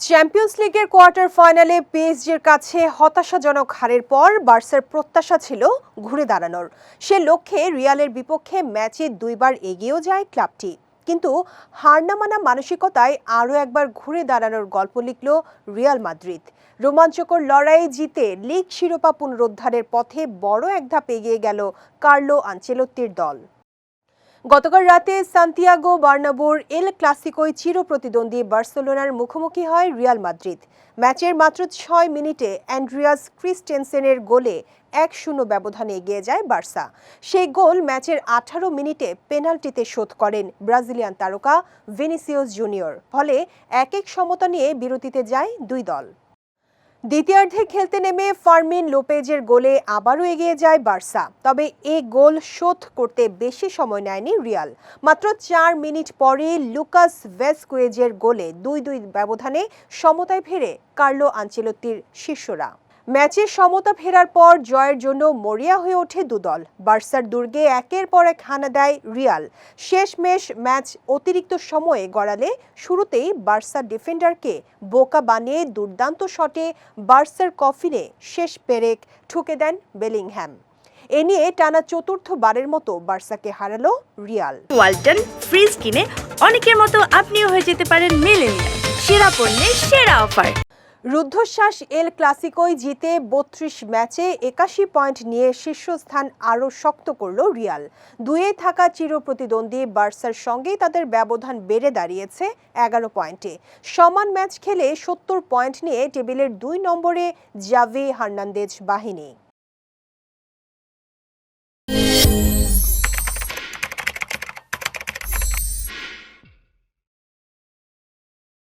Champions লিগের quarter ফাইনালে পিএসজির কাছে হতাশাজনক হারের পর বার্সার প্রত্যাশা ছিল ঘুরে দাঁড়ানোর। সে লক্ষ্যে রিয়ালের বিপক্ষে ম্যাচে দুইবার এগিয়েও যায় ক্লাবটি, কিন্তু হার না মানা মানসিকতায় আরও একবার ঘুরে দাঁড়ানোর গল্প লিখল রিয়াল মাদ্রিদ। রোমাঞ্চকর লড়াই জিতে লিগ শিরোপা পুনরুদ্ধারের পথে বড় এক ধাপ এগিয়ে গেল কার্লো আনচেলত্তির দল। গতকাল রাতে সান্তিয়াগো বার্নাব্যুর এল ক্লাসিকোয় চিরপ্রতিদ্বন্দ্বী বার্সেলোনার মুখোমুখি হয় রিয়াল মাদ্রিদ। ম্যাচের মাত্র ৬ মিনিটে অ্যান্ড্রিয়াস ক্রিস্টেনসেনের গোলে ১-০ ব্যবধানে এগিয়ে যায় বার্সা। সেই গোল ম্যাচের ১৮ মিনিটে পেনাল্টিতে শোধ করেন ব্রাজিলিয়ান তারকা ভিনিসিয়াস জুনিয়র। ফলে ১-১ সমতা নিয়ে বিরতিতে যায় দুই দল। দ্বিতীয়ার্ধে খেলতে নেমে ফার্মিন লোপেজের গোলে আবারও এগিয়ে যায় বার্সা, তবে এই গোল শোধ করতে বেশি সময় নেয়নি রিয়াল। মাত্র ৪ মিনিট পরে লুকাস ভ্যাসকুয়েজের গোলে ২-২ ব্যবধানে সমতায় ফেরে কার্লো আনচেলত্তির শিষ্যরা। ম্যাচে সমতা ফেরার পর জয়ের জন্য মরিয়া হয়ে ওঠে দুদল। বার্সার দুর্গে একের পর এক হানা দেয় রিয়াল। শেষমেশ ম্যাচ অতিরিক্ত সময়ে গড়ালে শুরুতেই বার্সা ডিফেন্ডারকে বোকা বানিয়ে দুর্দান্ত শটে বার্সার কফিনে শেষ পেরেক ঠুকে দেন বেলিংহ্যাম। এ নিয়ে টানা চতুর্থবারের মতো বার্সাকে হারালো রিয়াল। ওয়ালটন ফ্রিজ কিনে অনেকের মতো আপনিও হয়ে যেতে পারেন মিলেনিয়াল। সেরা পণ্যের সেরা অফার। রুদ্ধশ্বাস এল ক্লাসিকোয় জিতে ৩২ ম্যাচে ৮১ পয়েন্ট নিয়ে শীর্ষস্থান আরও শক্ত করল রিয়াল। দুয়ে থাকা চিরপ্রতিদ্বন্দ্বী বার্সার সঙ্গেই তাদের ব্যবধান বেড়ে দাঁড়িয়েছে ১১ পয়েন্টে। সমান ম্যাচ খেলে ৭০ পয়েন্ট নিয়ে টেবিলের ২ নম্বরে জাভি হার্নান্দেজ বাহিনী।